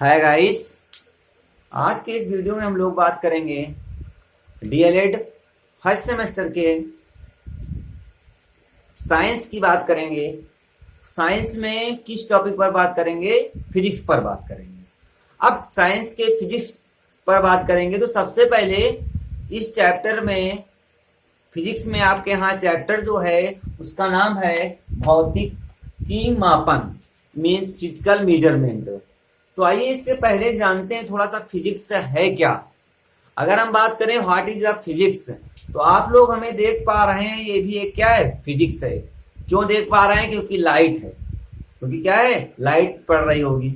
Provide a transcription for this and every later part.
Hi guys. आज के इस वीडियो में हम लोग बात करेंगे डीएलएड फर्स्ट सेमेस्टर के साइंस की बात करेंगे। साइंस में किस टॉपिक पर बात करेंगे? फिजिक्स पर बात करेंगे। अब साइंस के फिजिक्स पर बात करेंगे तो सबसे पहले इस चैप्टर में फिजिक्स में आपके यहाँ चैप्टर जो है उसका नाम है भौतिकी मापन, मीन्स फिजिकल मेजरमेंट। तो आइए इससे पहले जानते हैं थोड़ा सा फिजिक्स है क्या। अगर हम बात करें व्हाट इज द फिजिक्स, तो आप लोग हमें देख पा रहे हैं, ये भी एक क्या है? फिजिक्स है। क्यों देख पा रहे हैं? क्योंकि लाइट है, क्योंकि क्या है? लाइट पड़ रही होगी।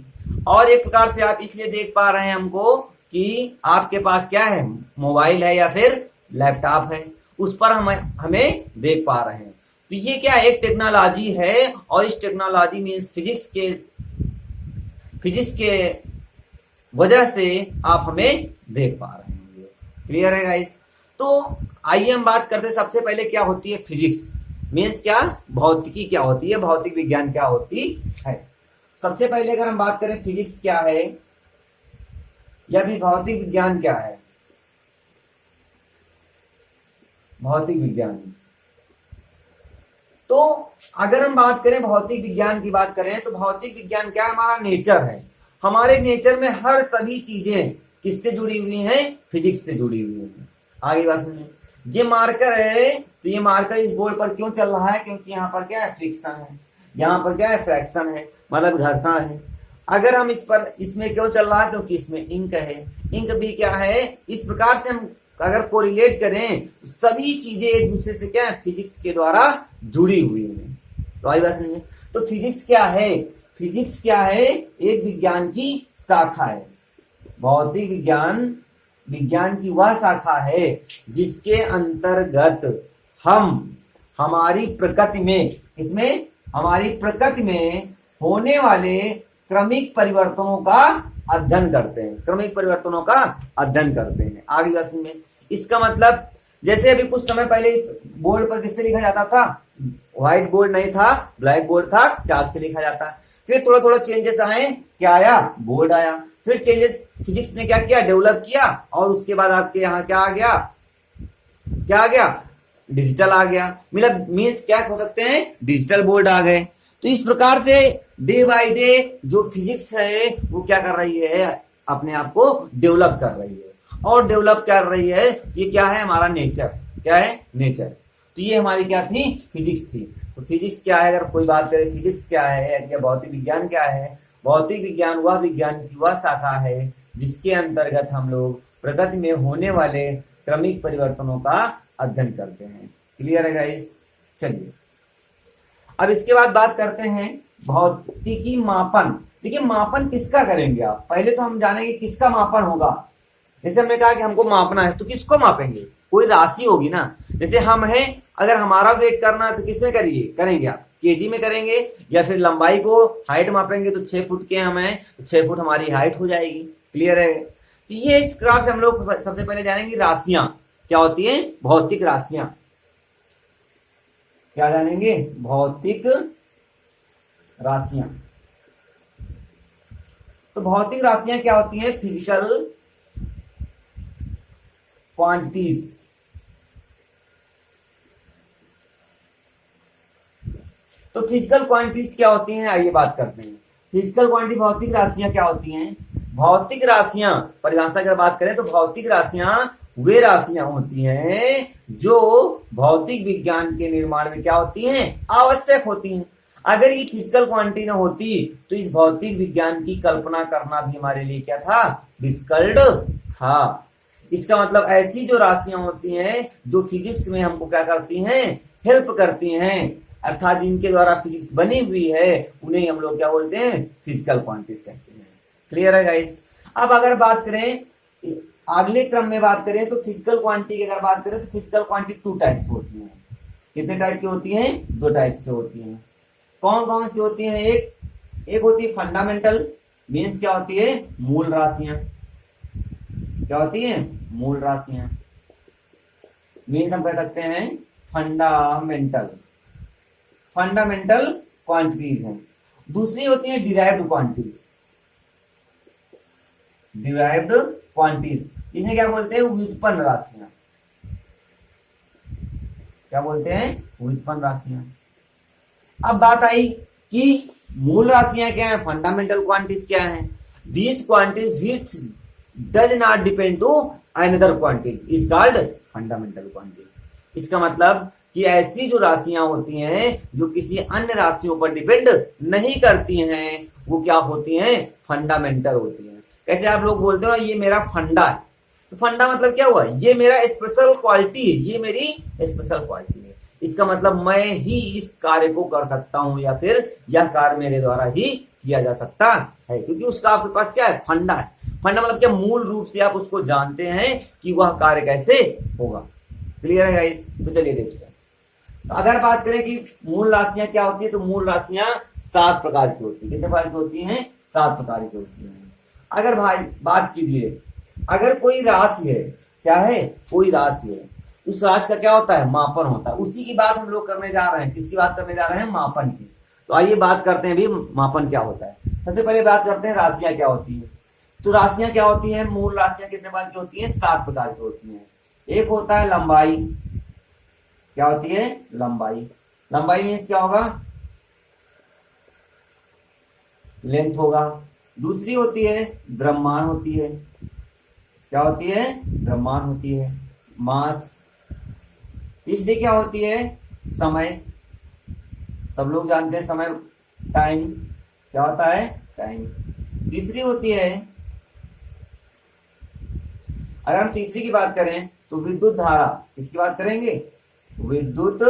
और एक प्रकार से आप इसलिए देख पा रहे हैं हमको कि आपके पास क्या है? मोबाइल है या फिर लैपटॉप है, उस पर हमें देख पा रहे हैं। तो ये क्या एक टेक्नोलॉजी है, और इस टेक्नोलॉजी मीन्स फिजिक्स के वजह से आप हमें देख पा रहे हैं। क्लियर है गाइस? तो आइए हम बात करते हैं सबसे पहले क्या होती है फिजिक्स, मीन्स क्या? भौतिकी क्या होती है, भौतिक विज्ञान क्या होती है। सबसे पहले अगर हम बात करें फिजिक्स क्या है या फिर भौतिक विज्ञान क्या है। भौतिक विज्ञान, तो अगर हम बात करें भौतिक विज्ञान की बात करें तो भौतिक विज्ञान क्या है? हमारा नेचर है। हमारे नेचर में हर सभी चीजें किससे जुड़ी हुई हैं? फिजिक्स से जुड़ी हुई हैं। आगे बात सुनिए। ये मार्कर है, तो ये मार्कर इस बोर्ड पर क्यों चल रहा है? क्योंकि यहाँ पर क्या है? फ्रिक्शन है। यहाँ पर क्या है? फ्रैक्शन है, मतलब घर्षण है। अगर हम इसमें क्यों चल रहा है? क्योंकि इसमें इंक है। इंक भी क्या है? इस प्रकार से हम अगर कोरिलेट करें तो सभी चीजें एक दूसरे से क्या है? फिजिक्स के द्वारा जुड़ी हुई है। तो आई बात समझिए। तो फिजिक्स क्या है? फिजिक्स क्या है? एक विज्ञान की शाखा है। भौतिक विज्ञान की वह शाखा है जिसके अंतर्गत हम हमारी प्रकृति में होने वाले क्रमिक परिवर्तनों का अध्ययन करते हैं। क्रमिक परिवर्तनों का अध्ययन करते हैं। आगे बात में इसका मतलब जैसे अभी कुछ समय पहले इस बोर्ड पर किससे लिखा जाता था? व्हाइट बोर्ड नहीं था, ब्लैक बोर्ड था, चाक से लिखा जाता। फिर थोड़ा थोड़ा चेंजेस आए, क्या आया? बोर्ड आया। फिर चेंजेस फिजिक्स ने क्या किया? डेवलप किया, और उसके बाद आपके यहाँ क्या आ गया? क्या आ गया? डिजिटल आ गया। मतलब मीन्स क्या हो सकते हैं? डिजिटल बोर्ड आ गए। तो इस प्रकार से डे बाय डे जो फिजिक्स है वो क्या कर रही है? अपने आप को डेवलप कर रही है। और डेवलप कर रही है, ये क्या है? हमारा नेचर। क्या है? नेचर। तो ये हमारी क्या थी? फिजिक्स थी। तो फिजिक्स क्या है? अगर कोई बात करे फिजिक्स क्या है या भौतिक विज्ञान क्या है? भौतिक विज्ञान वह विज्ञान की वह शाखा है जिसके अंतर्गत हम लोग प्रकृति में होने वाले क्रमिक परिवर्तनों का अध्ययन करते हैं। क्लियर है गाइस? चलिए अब इसके बाद बात करते हैं भौतिकी मापन। देखिए मापन किसका करेंगे आप? पहले तो हम जानेंगे किसका मापन होगा। जैसे हमने कहा कि हमको मापना है, तो किसको मापेंगे? कोई राशि होगी ना। जैसे हम हैं, अगर हमारा वेट करना है तो किसमें करेंगे आप? केजी में करेंगे। या फिर लंबाई को हाइट मापेंगे तो 6 फुट के हम हैं तो 6 फुट हमारी हाइट हो जाएगी। क्लियर है? तो ये इस प्रकार से हम लोग सबसे पहले जानेंगे राशियां क्या होती है। भौतिक राशियां क्या जानेंगे? भौतिक राशियां। तो भौतिक राशियां क्या होती हैं? Physical quantities. तो फिजिकल क्वांटिटीज क्या होती हैं? आइए बात करते हैं। फिजिकल क्वांटिटी भौतिक राशियां क्या होती हैं? भौतिक राशियां परिभाषा की बात करें तो भौतिक राशियां वे राशियां होती हैं जो भौतिक विज्ञान के निर्माण में क्या होती हैं? आवश्यक होती हैं। अगर ये फिजिकल क्वांटिटी न होती तो इस भौतिक विज्ञान की कल्पना करना भी हमारे लिए क्या था? डिफिकल्ट था। इसका मतलब ऐसी जो राशियां होती हैं जो फिजिक्स में हमको क्या करती हैं? हेल्प करती हैं, अर्थात जिनके द्वारा फिजिक्स बनी हुई है उन्हें हम लोग क्या बोलते हैं? फिजिकल क्वांटिटीज कहते हैं। क्लियर है गाइस? अब अगर बात करें अगले क्रम में बात करें तो फिजिकल क्वांटिटी की अगर बात करें तो फिजिकल क्वांटिटी 2 टाइप से होती है। कितने टाइप की होती हैं? 2 टाइप से होती हैं। कौन कौन सी होती हैं? एक होती है फंडामेंटल, मीन्स क्या होती है? मूल राशियां। क्या होती है? मूल राशियां। मीन्स हम कह सकते हैं फंडामेंटल क्वांटिटीज हैं। दूसरी होती है डिराइव्ड क्वांटिटीज। डिराइव्ड क्वांटिटीज, इन्हें क्या बोलते हैं? व्युत्पन्न राशियां। क्या बोलते हैं? व्युत्पन्न राशियां। अब बात आई कि मूल राशियां क्या है, फंडामेंटल क्वांटिटीज क्या है। These quantities which does not depend to another quantity is called fundamental quantities. इसका मतलब कि ऐसी जो राशियां होती हैं जो किसी अन्य राशियों पर डिपेंड नहीं करती हैं, वो क्या होती हैं? फंडामेंटल होती हैं। कैसे आप लोग बोलते हो ना, ये मेरा फंडा है, तो फंडा मतलब क्या हुआ? ये मेरा स्पेशल क्वालिटी है, ये मेरी स्पेशल क्वालिटी है। इसका मतलब मैं ही इस कार्य को कर सकता हूं, या फिर यह कार्य मेरे द्वारा ही किया जा सकता है, क्योंकि उसका आपके पास क्या है? फंडा है। फंडा मतलब क्या? मूल रूप से आप उसको जानते हैं कि वह कार्य कैसे होगा। क्लियर है गाइस? तो चलिए देखते हैं। तो अगर बात करें कि मूल राशियां क्या होती है, तो मूल राशियां 7 प्रकार की होती है। कितने प्रकार की होती हैं? 7 प्रकार की होती हैं। अगर भाई बात कीजिए, अगर कोई राशि है, क्या है? कोई राशि है, उस राशि का क्या होता है? मापन होता है। उसी की बात हम लोग करने जा रहे हैं। किसकी बात करने जा रहे हैं? मापन की। तो आइए बात करते हैं भी मापन क्या होता है। सबसे पहले बात करते हैं राशियां क्या होती है। तो राशियां क्या होती हैं? मूल राशियां कितने प्रकार की होती हैं? 7 प्रकार की होती हैं। एक होता है लंबाई। क्या होती है? लंबाई। लंबाई मीन्स क्या होगा? लेंथ होगा। दूसरी होती है द्रव्यमान होती है। क्या होती है? द्रव्यमान होती है। मास। तीसरी क्या होती है? समय। सब लोग जानते हैं समय, टाइम। क्या होता है? टाइम। तीसरी होती है, अगर हम तीसरी की बात करें तो विद्युत धारा। किसकी बात करेंगे? विद्युत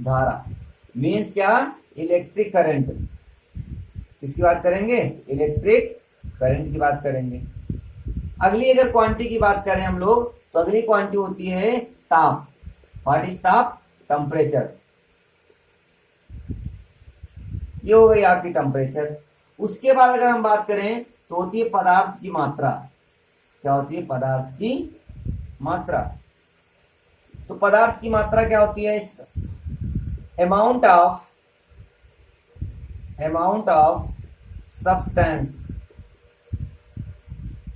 धारा मीन्स क्या? Electric current. किसकी बात करेंगे? इलेक्ट्रिक करंट की बात करेंगे। अगली अगर क्वांटिटी की बात करें हम लोग, तो अगली क्वांटिटी होती है ताप। व्हाट इज ताप? टेम्परेचर। ये हो गई आपकी टेम्परेचर। उसके बाद अगर हम बात करें तो होती है पदार्थ की मात्रा। क्या होती है? पदार्थ की मात्रा। तो पदार्थ की मात्रा क्या होती है? Amount of substance.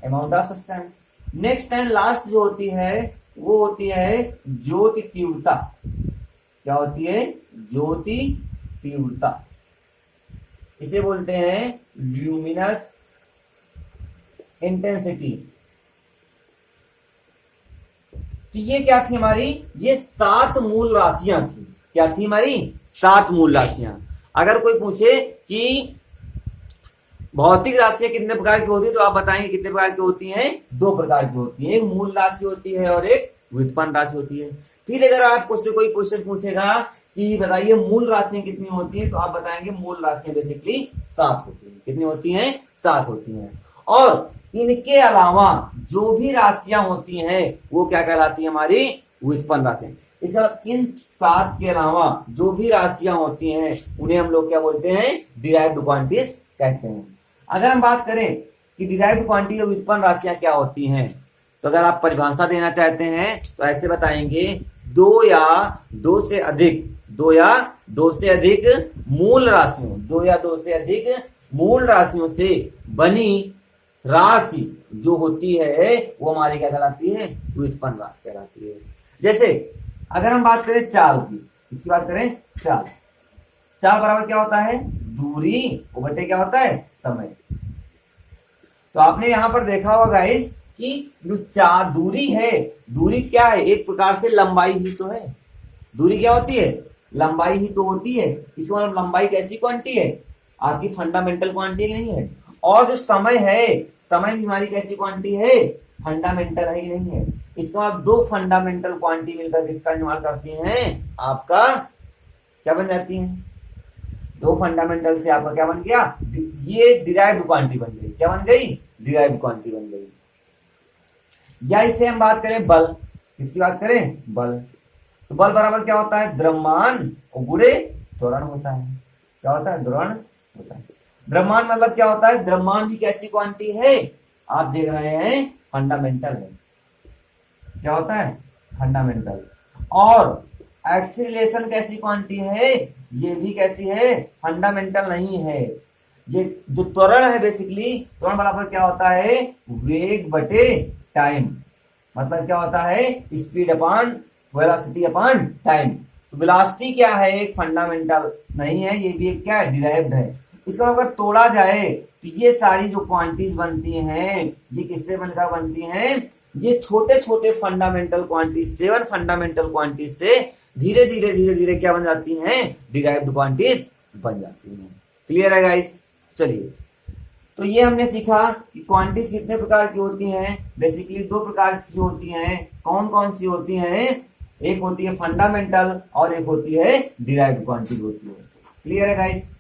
Amount of substance. Next and last जो होती है वो होती है ज्योति तीव्रता। क्या होती है? ज्योति तीव्रता। इसे बोलते हैं ल्यूमिनस इंटेंसिटी। तो ये क्या थी हमारी? ये 7 मूल राशियां थी। क्या थी हमारी? 7 मूल राशियां। अगर कोई पूछे कि भौतिक राशियां कितने प्रकार की होती है, तो आप बताएंगे कितने प्रकार की होती हैं? 2 प्रकार की होती है। एक मूल राशि होती है और एक व्युत्पन्न राशि होती है। फिर अगर आपको से कोई क्वेश्चन पूछेगा कि बताइए मूल राशियां कितनी होती हैं, तो आप बताएंगे मूल राशियां बेसिकली 7 होती हैं। कितनी होती हैं? 7 होती हैं। और इनके अलावा जो भी राशियां होती हैं वो क्या कहलाती है? हमारी व्युत्पन्न राशियां। इसका मतलब इन 7 के अलावा जो भी राशियां होती हैं उन्हें हम लोग क्या बोलते हैं? डिराइव्ड क्वांटिटीज कहते हैं। अगर हम बात करें कि डिराइव्ड क्वांटिटी और व्युत्पन्न राशियां क्या होती हैं, तो अगर आप परिभाषा देना चाहते हैं तो ऐसे बताएंगे, 2 या 2 से अधिक मूल राशियों, 2 या 2 से अधिक मूल राशियों से बनी राशि जो होती है वो हमारी क्या कहलाती है? व्युत्पन्न राशि कहलाती है। जैसे अगर हम बात करें चाल की, इसकी बात करें चाल। चाल बराबर क्या होता है? दूरी बटे क्या होता है? समय। तो आपने यहां पर देखा होगा गाइस कि जो दूरी है, दूरी क्या है? एक प्रकार से लंबाई ही तो है। दूरी क्या होती है? लंबाई ही तो होती है। इसका मतलब लंबाई कैसी क्वांटिटी है? आपकी फंडामेंटल क्वांटिटी नहीं है। और जो समय है, समय भी हमारी कैसी क्वांटिटी है? फंडामेंटल है कि नहीं है? इसका मतलब 2 फंडामेंटल क्वांटिटी मिलकर किसका निर्माण करती हैं? आपका क्या बन जाती हैं? 2 फंडामेंटल से आपका क्या बन गया? ये डिराइव्ड क्वांटिटी बन गई। क्या बन गई? डिराइव्ड क्वांटिटी बन गई। या इससे हम बात करें बल। किसकी बात करें? बल। तो बल बराबर क्या होता है? द्रव्यमान और गुणे त्वरण होता है। क्या होता है? त्वरण होता है। द्रव्यमान मतलब क्या होता है? द्रव्यमान भी कैसी क्वांटिटी है? आप देख रहे हैं फंडामेंटल है। क्या होता है? फंडामेंटल। और एक्सीलरेशन कैसी क्वांटिटी है? ये भी कैसी है? फंडामेंटल नहीं है। ये जो त्वरण है बेसिकली, त्वरण बराबर क्या होता है, वेग बटे टाइम। मतलब क्या होता है, speed upon velocity upon time. तो वेलोसिटी क्या है, एक फंडामेंटल नहीं है, ये भी एक क्या है, डिराइव्ड है। इसका अगर तोड़ा जाए तो ये सारी जो क्वांटिटीज बनती हैं ये किससे बनकर बनती हैं, ये छोटे छोटे फंडामेंटल क्वांटिटीज, 7 फंडामेंटल क्वांटिटीज से धीरे धीरे क्या बन जाती हैं, डिराइव्ड क्वांटिटीज बन जाती हैं। क्लियर है गाइस? चलिए, तो ये हमने सीखा कि क्वांटिटीज कितने प्रकार की होती हैं। बेसिकली 2 प्रकार की होती हैं। कौन कौन सी होती हैं, एक होती है फंडामेंटल और एक होती है डिराइव्ड क्वांटिटी होती है। क्लियर है गाइस?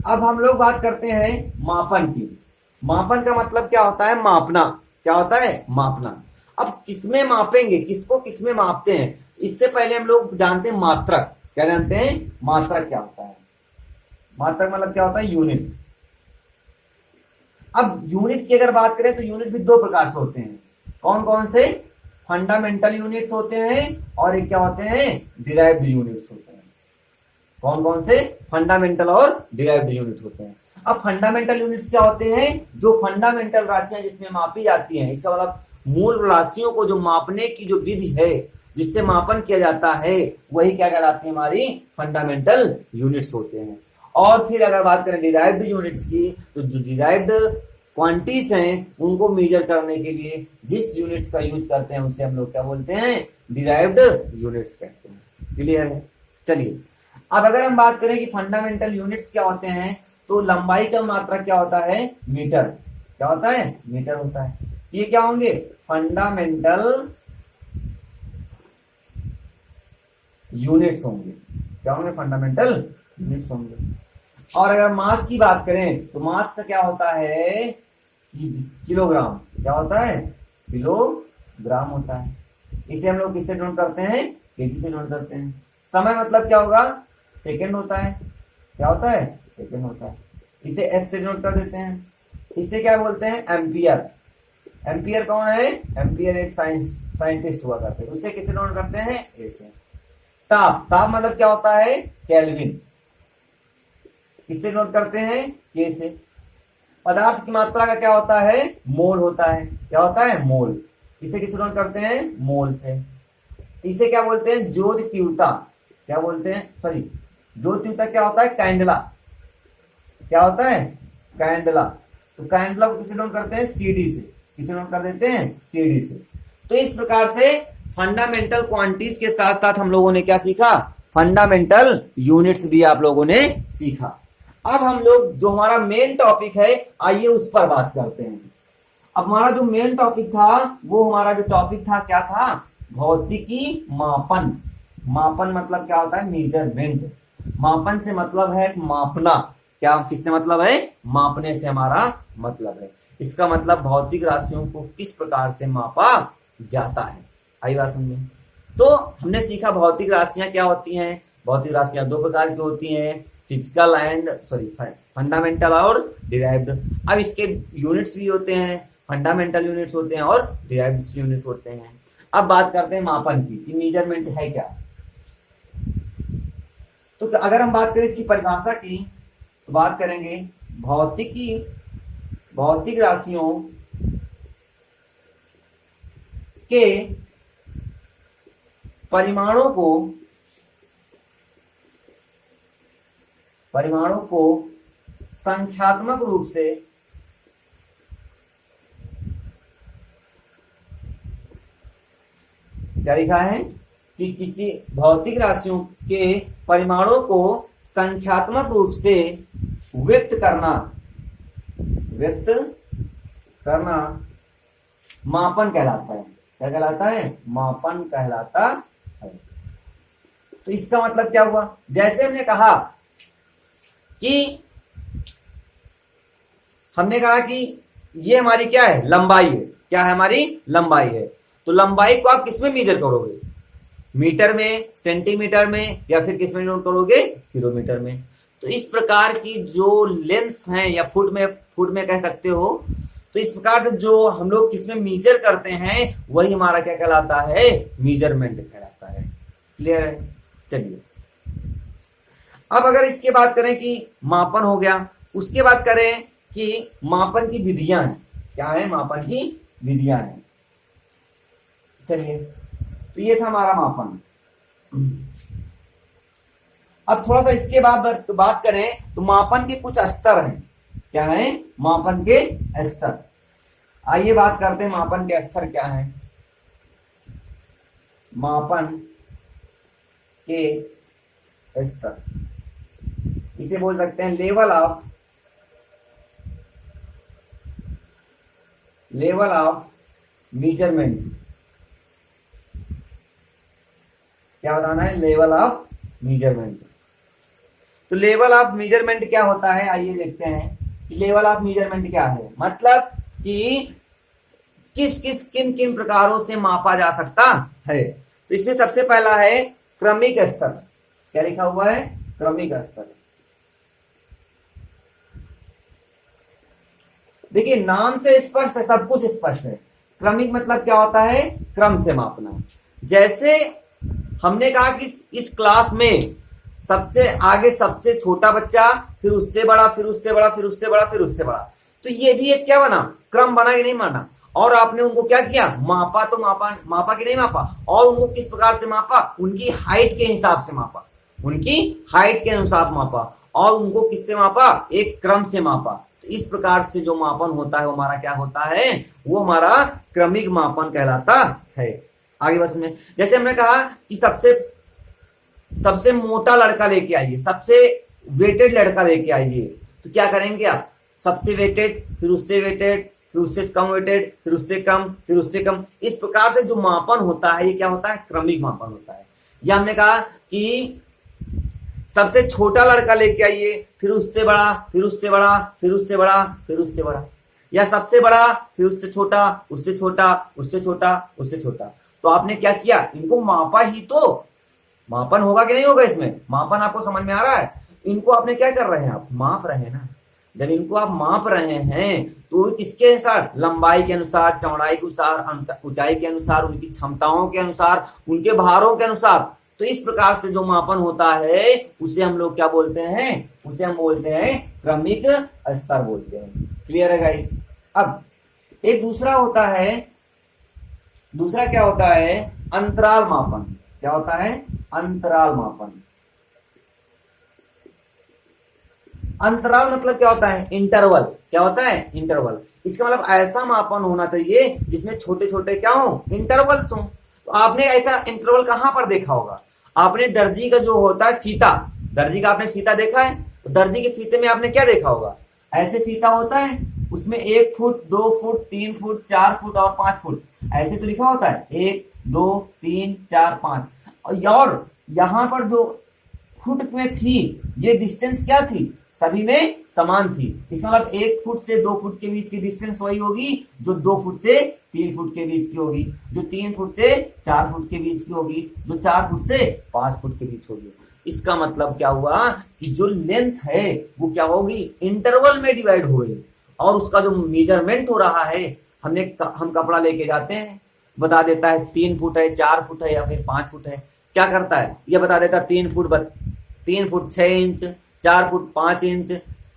अब हम लोग बात करते हैं मापन की। मापन का मतलब क्या होता है, मापना। क्या होता है, मापना। अब किसमें मापेंगे, किसको किसमें मापते हैं, इससे पहले हम लोग जानते हैं मात्रक। क्या जानते हैं, मात्रक क्या होता है। मात्रक मतलब क्या होता है, यूनिट। अब यूनिट की अगर बात करें तो यूनिट भी 2 प्रकार से होते हैं। कौन कौन से, फंडामेंटल यूनिट्स होते हैं और एक क्या होते हैं, डिराइव्ड यूनिट्स होते हैं। कौन कौन से, फंडामेंटल और डिराइव्ड यूनिट होते हैं। अब फंडामेंटल यूनिट्स क्या होते हैं, जो फंडामेंटल राशियां जिसमें मापी जाती हैं। इसका मतलब मूल राशियों को जो मापने की जो विधि है, जिससे मापन किया जाता है, वही क्या कहलाती है, हमारी फंडामेंटल यूनिट्स होते हैं। और फिर अगर बात करें डिराइव्ड यूनिट्स की, तो जो डिराइव्ड क्वांटिटीज हैं उनको मेजर करने के लिए जिस यूनिट्स का यूज करते हैं उसे हम लोग क्या बोलते हैं, डिराइव्ड यूनिट्स कहते हैं। क्लियर है? चलिए, अब अगर हम बात करें कि फंडामेंटल यूनिट्स क्या होते हैं, तो लंबाई का मात्रा क्या होता है, मीटर। क्या होता है, मीटर होता है। ये क्या होंगे, फंडामेंटल यूनिट्स होंगे। क्या होंगे, फंडामेंटल यूनिट्स होंगे। और अगर मास की बात करें तो मास का क्या होता है, किलोग्राम। क्या होता है, किलोग्राम होता है। इसे हम लोग किससे नोट करते हैं, केजी से नोट करते हैं। समय मतलब क्या होगा, सेकंड होता है। क्या होता है, सेकंड होता है। इसे एस से नोट कर देते हैं। इसे क्या बोलते हैं, एम्पियर। एम्पियर कौन है, एम्पियर एक साइंटिस्ट हुआ करते हैं। उसे किसे नोट करते हैं, ए से। ताप, ताप मतलब क्या होता है, केल्विन। किससे नोट करते हैं, के से। पदार्थ की मात्रा का क्या होता है, मोल होता है। क्या होता है, मोल। इसे किससे नोट करते हैं, मोल से। इसे क्या बोलते हैं, ज्योति तीव्रता। क्या बोलते हैं, सॉरी, ज्योति तीव्रता क्या होता है, कैंडला। क्या होता है, कैंडला। तो कैंडला को किसे नोट करते हैं, सीडी से। किसे नोट कर देते हैं, सीडी से। तो इस प्रकार से फंडामेंटल क्वांटिटीज के साथ साथ हम लोगों ने क्या सीखा, फंडामेंटल यूनिट्स भी आप लोगों ने सीखा। अब हम लोग जो हमारा मेन टॉपिक है, आइए उस पर बात करते हैं। अब हमारा जो मेन टॉपिक था, वो हमारा जो टॉपिक था क्या था, भौतिकी मापन। मापन मतलब क्या होता है, मेजरमेंट। मापन से मतलब है मापना। क्या, किससे मतलब है, मापने से हमारा मतलब है। इसका मतलब भौतिक राशियों को किस प्रकार से मापा जाता है। आई बात समझ में? तो हमने सीखा भौतिक राशियां क्या होती हैं। भौतिक राशियां 2 प्रकार की होती हैं, फिजिकल एंड फंडामेंटल और डिराइव्ड। अब इसके यूनिट्स भी होते हैं, फंडामेंटल यूनिट्स होते हैं और डिराइव्ड यूनिट होते हैं। अब बात करते हैं मापन की, कि मेजरमेंट है क्या। तो अगर हम बात करें इसकी परिभाषा की, तो बात करेंगे भौतिक राशियों के परिमाणों को संख्यात्मक रूप से क्या लिखा है, कि किसी भौतिक राशियों के परिमाणों को संख्यात्मक रूप से व्यक्त करना मापन कहलाता है। क्या कहलाता है, मापन कहलाता है। तो इसका मतलब क्या हुआ, जैसे हमने कहा कि ये हमारी क्या है, लंबाई है। क्या है, हमारी लंबाई है। तो लंबाई को आप किसमें मेजर करोगे, मीटर में, सेंटीमीटर में, या फिर किसमें नोट करोगे, किलोमीटर में। तो इस प्रकार की जो लेंथ्स हैं, या फुट में कह सकते हो। तो इस प्रकार से जो हम लोग किसमें मेजर करते हैं, वही हमारा क्या कहलाता है, मेजरमेंट कहलाता है। क्लियर है? चलिए, अब अगर इसके बात करें कि मापन हो गया, उसके बाद करें कि मापन की विधियां हैं। क्या है? मापन की विधियां हैं। चलिए, तो ये था हमारा मापन। अब थोड़ा सा इसके बाद बात करें तो मापन के कुछ स्तर हैं। क्या है? मापन के स्तर। आइए बात करते हैं मापन के स्तर क्या है। मापन के स्तर, इसे बोल सकते हैं लेवल ऑफ मेजरमेंट। क्या बताना है? Level of measurement. तो लेवल ऑफ मेजरमेंट क्या होता है, आइए देखते हैं कि लेवल ऑफ मेजरमेंट क्या है। मतलब कि किन किन प्रकारों से मापा जा सकता है। तो इसमें सबसे पहला है क्रमिक स्तर। क्या लिखा हुआ है? क्रमिक स्तर। देखिए, नाम से स्पष्ट है, सब कुछ स्पष्ट है। क्रमिक मतलब क्या होता है? क्रम से मापना। जैसे हमने कहा कि इस क्लास में सबसे आगे सबसे छोटा बच्चा, फिर उससे बड़ा, फिर उससे बड़ा, फिर उससे बड़ा, फिर उससे बड़ा। तो ये भी एक क्या बना? क्रम बना कि नहीं बना? और आपने उनको क्या किया? मापा। तो मापा कि नहीं मापा? और उनको किस प्रकार से मापा? उनकी हाइट के हिसाब से मापा। उनकी हाइट के अनुसार मापा। और उनको किससे मापा? एक क्रम से मापा। तो इस प्रकार से जो मापन होता है वो हमारा क्या होता है? वो हमारा क्रमिक मापन कहलाता है। आगे बस में जैसे हमने कहा कि सबसे मोटा लड़का लेके आइए, सबसे वेटेड लड़का लेके आइए, तो क्या करेंगे आप? सबसे वेटेड, फिर उससे वेटेड, फिर उससे कम वेटेड, फिर उससे कम, फिर उससे कम। इस प्रकार से जो मापन होता है ये क्या होता है? क्रमिक मापन होता है। या हमने कहा कि सबसे छोटा लड़का लेके आइए, फिर उससे बड़ा, फिर उससे बड़ा, फिर उससे बड़ा, फिर उससे बड़ा। या सबसे बड़ा, फिर उससे छोटा, उससे छोटा, उससे छोटा, उससे छोटा। तो आपने क्या किया? इनको मापा ही तो मापन होगा कि नहीं होगा? इसमें मापन आपको समझ में आ रहा है? इनको आपने क्या कर रहे हैं? आप माप रहे हैं ना। जब इनको आप माप रहे हैं तो किसके अनुसार? लंबाई के अनुसार, चौड़ाई के अनुसार, ऊंचाई के अनुसार, उनकी क्षमताओं के अनुसार, उनके भारों के अनुसार। तो इस प्रकार से जो मापन होता है उसे हम लोग क्या बोलते हैं? उसे हम बोलते हैं क्रमिक स्तर बोलते हैं। क्लियर है गाइस? अब एक दूसरा होता है, दूसरा क्या होता है? अंतराल मापन। क्या होता है? अंतराल मापन। अंतराल मतलब क्या होता है? इंटरवल। क्या होता है? इंटरवल। इसका मतलब ऐसा मापन होना चाहिए जिसमें छोटे छोटे क्या हो? इंटरवल्स हो। तो आपने ऐसा इंटरवल कहां पर देखा होगा? आपने दर्जी का जो होता है फीता, दर्जी का आपने फीता देखा है? तो दर्जी के फीते में आपने क्या देखा होगा? ऐसे फीता होता है, उसमें 1 फुट, 2 फुट, 3 फुट, 4 फुट और 5 फुट ऐसे तो लिखा होता है। 1, 2, 3, 4, 5। और यहाँ पर जो फुट में थी ये डिस्टेंस क्या थी? सभी में समान थी। इसका मतलब 1 फुट से 2 फुट के बीच की डिस्टेंस वही होगी जो 2 फुट से 3 फुट के बीच की होगी, जो 3 फुट से 4 फुट के बीच की होगी, जो 4 फुट से 5 फुट के बीच होगी। इसका मतलब क्या हुआ कि जो लेंथ है वो क्या होगी? इंटरवल में डिवाइड होगी। और उसका जो मेजरमेंट हो रहा है, हम कपड़ा लेके जाते हैं, बता देता है 3 फुट है, 4 फुट है या फिर 5 फुट है। क्या करता है? यह बता देता है 3 foot 6 inch, 4 foot 5 inch,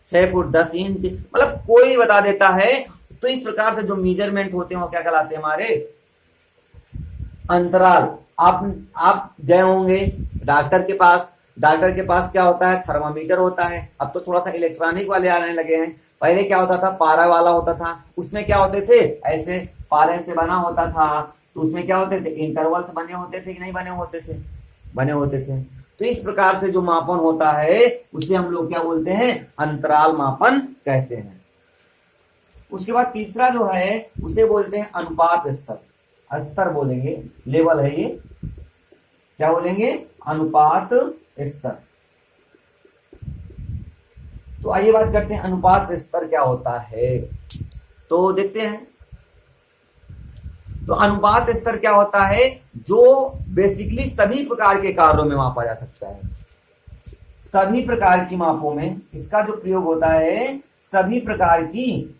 6 foot 10 inch, मतलब कोई बता देता है। तो इस प्रकार से जो मेजरमेंट होते हैं वो क्या कहलाते हैं? हमारे अंतराल। आप गए होंगे डॉक्टर के पास। डॉक्टर के पास क्या होता है? थर्मामीटर होता है। अब तो थोड़ा सा इलेक्ट्रॉनिक वाले आने लगे हैं। पहले क्या होता था? पारा वाला होता था। उसमें क्या होते थे? ऐसे पारे से बना होता था। तो उसमें क्या होते थे? इंटरवल्स बने होते थे कि नहीं बने होते थे? बने होते थे। तो इस प्रकार से जो मापन होता है उसे हम लोग क्या बोलते हैं? अंतराल मापन कहते हैं। उसके बाद तीसरा जो है उसे बोलते हैं अनुपात स्तर। स्तर बोलेंगे, लेवल है ये। क्या बोलेंगे? अनुपात स्तर। तो आइए बात करते हैं अनुपात स्तर क्या होता है। तो देखते हैं। तो अनुपात स्तर क्या होता है? जो बेसिकली सभी प्रकार के कार्यों में मापा जा सकता है। सभी प्रकार की मापों में इसका जो प्रयोग होता है सभी प्रकार की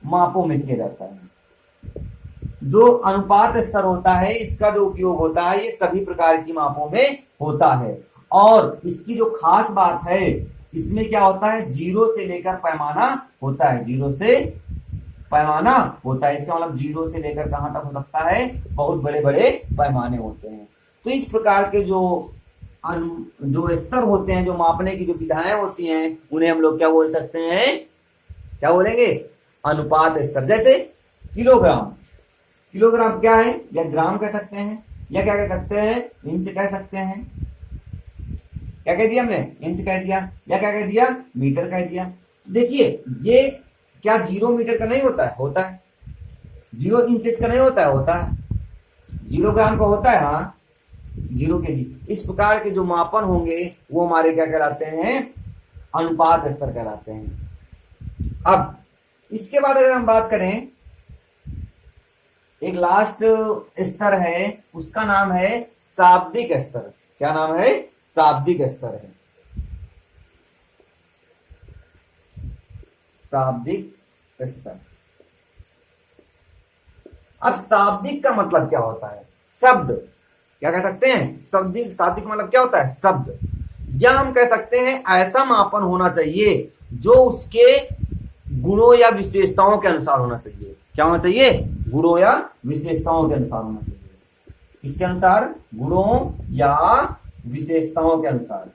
मापों में किया जाता है। जो अनुपात स्तर होता है इसका जो उपयोग होता है ये सभी प्रकार की मापों में होता है। और इसकी जो खास बात है इसमें क्या होता है, जीरो से लेकर पैमाना होता है, जीरो से पैमाना होता है। इसका मतलब जीरो से लेकर कहां तक हो सकता है, बहुत बड़े बड़े पैमाने होते हैं। तो इस प्रकार के जो स्तर होते हैं, जो मापने की जो विधाएं होती हैं, उन्हें हम लोग क्या बोल सकते हैं, क्या बोलेंगे, अनुपात स्तर। जैसे किलोग्राम, किलोग्राम क्या है, या ग्राम कह सकते हैं, या क्या कह सकते हैं, इंच कह सकते हैं। क्या कह दिया हमने, इंच कह दिया, या क्या कह दिया, मीटर कह दिया। देखिए ये क्या 0 मीटर का नहीं होता है, होता है। 0 इंचेस का नहीं होता है, होता है। 0 ग्राम का होता है, हाँ, 0 केजी। इस प्रकार के जो मापन होंगे वो हमारे क्या कहलाते हैं, अनुपात स्तर कहलाते हैं। अब इसके बाद अगर हम बात करें, एक लास्ट स्तर है, उसका नाम है शाब्दिक स्तर। क्या नाम है, शाब्दिक स्तर है, शाब्दिक स्तर। अब शाब्दिक का मतलब क्या होता है, शब्द, क्या कह सकते हैं, शाब्दिक, शाब्दिक मतलब क्या होता है, शब्द। या हम कह सकते हैं ऐसा मापन होना चाहिए जो उसके गुणों या विशेषताओं के अनुसार होना चाहिए। क्या होना चाहिए, गुणों या विशेषताओं के अनुसार होना चाहिए। किसके अनुसार, गुणों या विशेषताओं के अनुसार।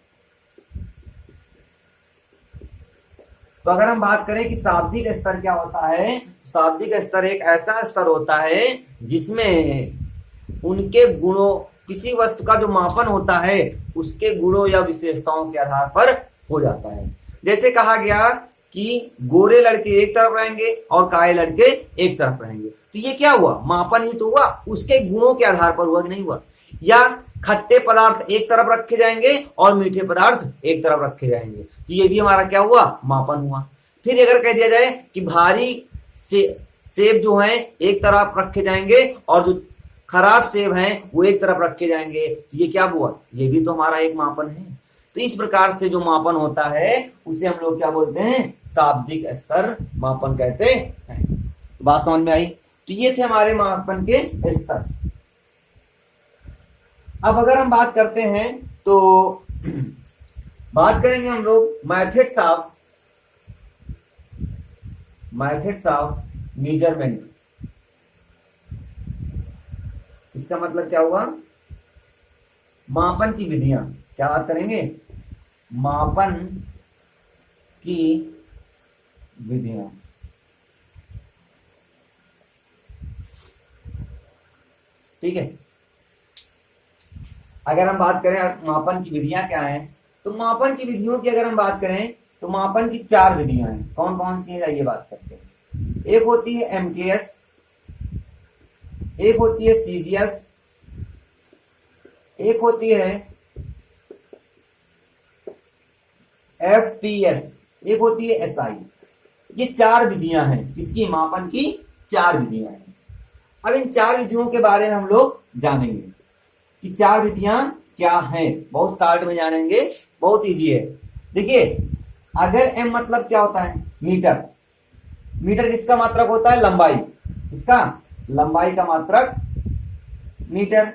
तो अगर हम बात करें कि शाब्दिक स्तर क्या होता है, शाब्दिक स्तर एक ऐसा स्तर होता है जिसमें उनके गुणों, किसी वस्तु का जो मापन होता है उसके गुणों या विशेषताओं के आधार पर हो जाता है। जैसे कहा गया कि गोरे लड़के एक तरफ रहेंगे और काले लड़के एक तरफ रहेंगे, तो ये क्या हुआ, मापन ही तो हुआ, उसके गुणों के आधार पर हुआ कि नहीं हुआ। या खट्टे पदार्थ एक तरफ रखे जाएंगे और मीठे पदार्थ एक तरफ रखे जाएंगे, तो ये भी हमारा क्या हुआ, मापन हुआ। फिर अगर कह दिया जाए कि भारी सेब जो है एक तरफ रखे जाएंगे और जो खराब सेब हैं वो एक तरफ रखे जाएंगे, ये क्या हुआ, ये भी तो हमारा एक मापन है। तो इस प्रकार से जो मापन होता है उसे हम लोग क्या बोलते हैं, शाब्दिक स्तर मापन कहते हैं। बात समझ में आई। तो ये थे हमारे मापन के स्तर। अब अगर हम बात करते हैं तो बात करेंगे हम लोग मेथड्स ऑफ मेजरमेंट। इसका मतलब क्या हुआ, मापन की विधियां। क्या बात करेंगे, मापन की विधियां। ठीक है, अगर हम बात करें मापन की विधियां क्या हैं, तो मापन की विधियों की अगर हम बात करें तो मापन की 4 विधियां हैं। कौन कौन सी है, ये बात करते हैं। एक होती है एमकेएस, एक होती है सीजीएस, एक होती है एफपीएस, एक होती है एसआई। ये 4 विधियां हैं, किसकी, मापन की 4 विधियां हैं। अब इन 4 विधियों के बारे में हम लोग जानेंगे कि 4 विधियां क्या हैं, बहुत शॉर्ट में जानेंगे, बहुत इजी है। देखिए, अगर एम मतलब क्या होता है, मीटर। मीटर किसका मात्रक होता है, लंबाई, इसका लंबाई का मात्रक मीटर।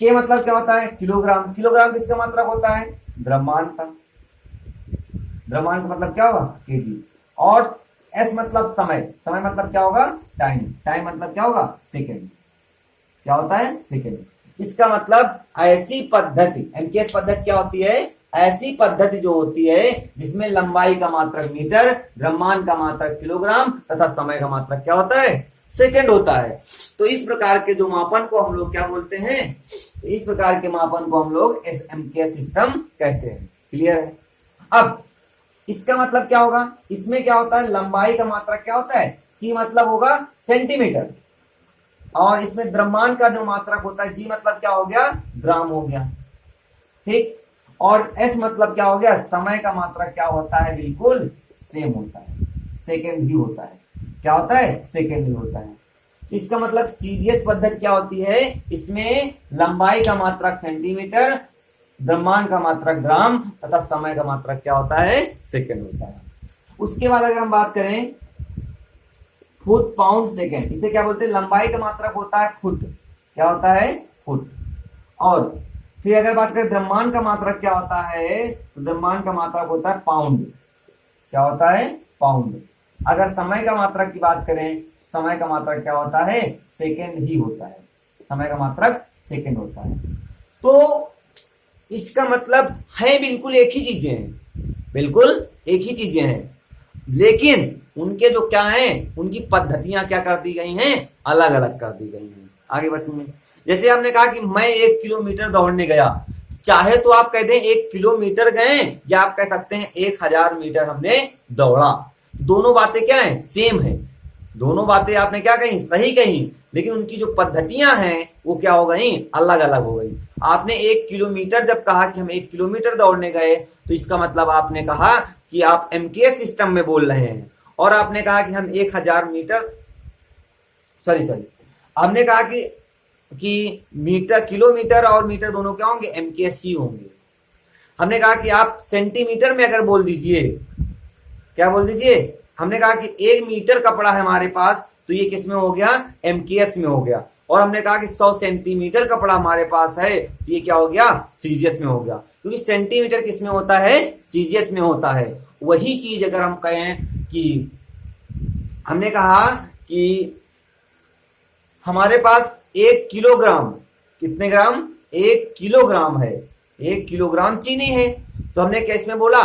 के मतलब क्या होता है, किलोग्राम। किलोग्राम किसका मात्रक होता है, द्रव्यमान का। द्रव्यमान का मतलब क्या होगा, केजी। और एस मतलब समय। समय मतलब क्या होगा, टाइम। टाइम मतलब क्या होगा, सेकेंड। क्या होता है, सेकेंड। इसका मतलब ऐसी पद्धति, एमकेएस पद्धति क्या होती है, ऐसी पद्धति जो होती है जिसमें लंबाई का मात्रक मीटर, द्रव्यमान का मात्रक किलोग्राम तथा समय का मात्रक क्या होता है, सेकंड होता है। तो इस प्रकार के जो मापन को हम लोग क्या बोलते हैं, इस प्रकार के मापन को हम लोग एमकेएस सिस्टम कहते हैं। क्लियर है। अब इसका मतलब क्या होगा, इसमें क्या होता है, लंबाई का मात्रक क्या होता है, सी मतलब होगा सेंटीमीटर, और इसमें द्रव्यमान का जो मात्रक होता है, जी मतलब क्या हो गया, ग्राम हो गया। ठीक। और एस मतलब क्या हो गया, समय का मात्रक क्या होता है, बिल्कुल सेम होता है, सेकेंड ही होता है। क्या होता है, सेकेंड ही होता है। इसका मतलब सीजीएस पद्धति क्या होती है, इसमें लंबाई का मात्रक सेंटीमीटर, द्रव्यमान का मात्रक ग्राम तथा समय का मात्रक क्या होता है, सेकेंड होता है। उसके बाद अगर हम बात करें फुट पाउंड सेकेंड, इसे क्या बोलते हैं, लंबाई का मात्रक होता है फुट। क्या होता है, फुट। और फिर अगर बात करें द्रव्यमान का मात्रक क्या होता है, तो द्रव्यमान का मात्रक होता है पाउंड। क्या होता है? पाउंड। अगर समय का मात्रक की बात करें, समय का मात्रक क्या होता है? सेकेंड ही होता है। समय का मात्रक सेकेंड होता है। तो इसका मतलब है बिल्कुल एक ही चीजें हैं, बिल्कुल एक ही चीजें हैं, लेकिन उनके जो क्या हैं, उनकी पद्धतियां क्या कर दी गई हैं? अलग अलग कर दी गई हैं। आगे बढ़ में जैसे आपने कहा कि मैं 1 किलोमीटर दौड़ने गया, चाहे तो आप कह दें 1 किलोमीटर गए, या आप कह सकते हैं 1000 मीटर हमने दौड़ा। दोनों बातें क्या है? सेम है। दोनों बातें आपने क्या कही? सही कही, लेकिन उनकी जो पद्धतियां हैं वो क्या हो गई? अलग अलग हो गई। आपने 1 किलोमीटर जब कहा कि हम 1 किलोमीटर दौड़ने गए, तो इसका मतलब आपने कहा कि आप एमकेएस सिस्टम में बोल रहे हैं। और आपने कहा कि हम 1000 मीटर, सॉरी हमने कहा कि मीटर, किलोमीटर और मीटर दोनों क्या होंगे? एमकेएस ही होंगे। हमने कहा कि आप सेंटीमीटर में अगर बोल दीजिए, क्या बोल दीजिए? हमने कहा कि 1 मीटर कपड़ा है हमारे पास, तो ये किस में हो गया? एमकेएस में हो गया। और हमने कहा कि 100 सेंटीमीटर कपड़ा हमारे पास है, तो ये क्या हो गया? सीजीएस में हो गया। क्योंकि सेंटीमीटर किस में होता है? सीजीएस में होता है। वही चीज अगर हम कहें कि हमने कहा कि हमारे पास 1 किलोग्राम, कितने ग्राम? 1 किलोग्राम है, 1 किलोग्राम चीनी है, तो हमने क्या इसमें बोला?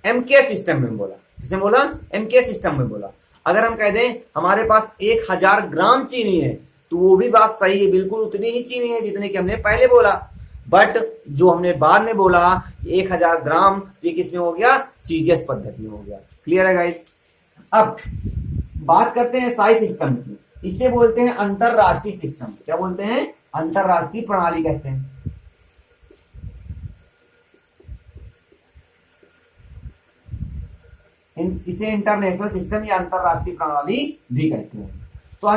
एमकेएस सिस्टम में बोला। किसमें बोला? एमकेएस सिस्टम में बोला। अगर हम कह दें हमारे पास 1000 ग्राम चीनी है, तो वो भी बात सही है, बिल्कुल उतनी ही चीनी है जितने की हमने पहले बोला। बट जो हमने बाद में बोला 1000 ग्राम, ये किसमें हो गया? सीजीएस पद्धति में हो गया। क्लियर है गाइस? अब बात करते हैं एसआई सिस्टम की। इसे बोलते हैं अंतरराष्ट्रीय सिस्टम। क्या बोलते हैं? अंतरराष्ट्रीय प्रणाली कहते हैं। इसे इंटरनेशनल सिस्टम या अंतरराष्ट्रीय प्रणाली भी कहते हैं। तो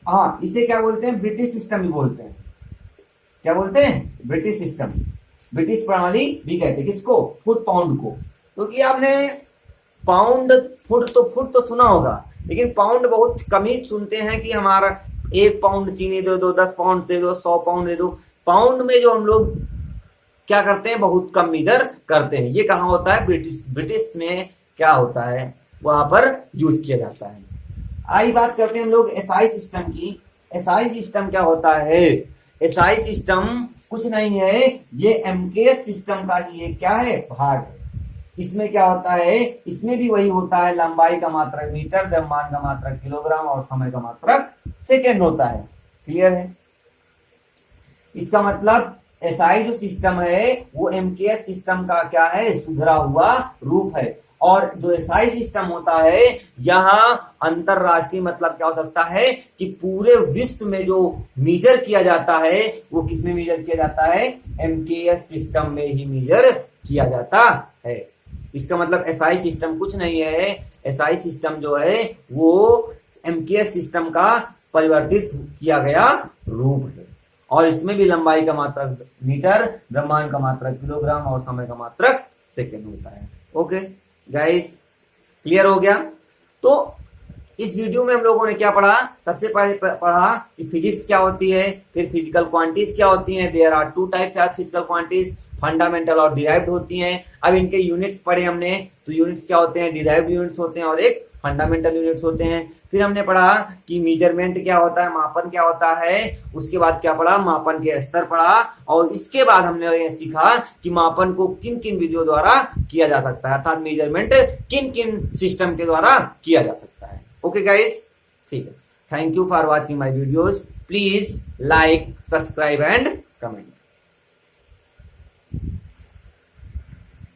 हाँ, इसे क्या बोलते हैं? ब्रिटिश सिस्टम भी बोलते हैं। क्या बोलते हैं? ब्रिटिश सिस्टम, ब्रिटिश प्रणाली भी कहते हैं। किसको? फुट पाउंड को। क्योंकि आपने पाउंड, फुट तो सुना होगा, लेकिन पाउंड बहुत कम ही सुनते हैं कि हमारा 1 पाउंड चीनी दे दो, 10 पाउंड दे दो, 100 पाउंड दे दो। पाउंड में जो हम लोग क्या करते हैं? बहुत कम मीजर करते हैं। ये कहाँ होता है? ब्रिटिश में क्या होता है? वहां पर यूज किया जाता है। आई बात करते हैं हम लोग एसआई सिस्टम की। एसआई सिस्टम क्या होता है? एसआई सिस्टम कुछ नहीं है, ये एमकेएस सिस्टम का ही एक क्या है? भाग है। इसमें क्या होता है? इसमें भी वही होता है, लंबाई का मात्रक मीटर, द्रव्यमान का मात्रक किलोग्राम और समय का मात्रक सेकेंड होता है। क्लियर है? इसका मतलब एसआई जो सिस्टम है वो एमकेएस सिस्टम का क्या है? सुधरा हुआ रूप है। और जो एसआई सिस्टम होता है, यहाँ अंतरराष्ट्रीय मतलब क्या हो सकता है कि पूरे विश्व में जो मेजर किया जाता है वो किसमें मेजर किया जाता है? एमकेएस सिस्टम में ही मेजर किया जाता है। इसका मतलब एसआई सिस्टम कुछ नहीं है, एसआई सिस्टम जो है वो एमकेएस सिस्टम का परिवर्तित किया गया रूप है। और इसमें भी लंबाई का मात्रक मीटर, द्रव्यमान का मात्रक किलोग्राम और समय का मात्रक सेकेंड होता है। ओके गाइस, क्लियर हो गया? तो इस वीडियो में हम लोगों ने क्या पढ़ा? सबसे पहले पढ़ा कि फिजिक्स क्या होती है, फिर फिजिकल क्वांटिटीज क्या होती हैं। There are 2 types of physical quantities, fundamental और डिराइव्ड होती हैं। अब इनके यूनिट्स पढ़े हमने, तो यूनिट्स क्या होते हैं? डिराइव्ड यूनिट्स होते हैं और एक फंडामेंटल यूनिट्स होते हैं। फिर हमने पढ़ा कि मेजरमेंट क्या होता है, मापन क्या होता है। उसके बाद क्या पढ़ा? मापन के स्तर पढ़ा। और इसके बाद हमने ये सीखा कि मापन को किन किन विधियों द्वारा किया जा सकता है, अर्थात मेजरमेंट किन किन सिस्टम के द्वारा किया जा सकता है। ओके गाइस, ठीक है। Thank you for watching my videos. Please like, subscribe and comment.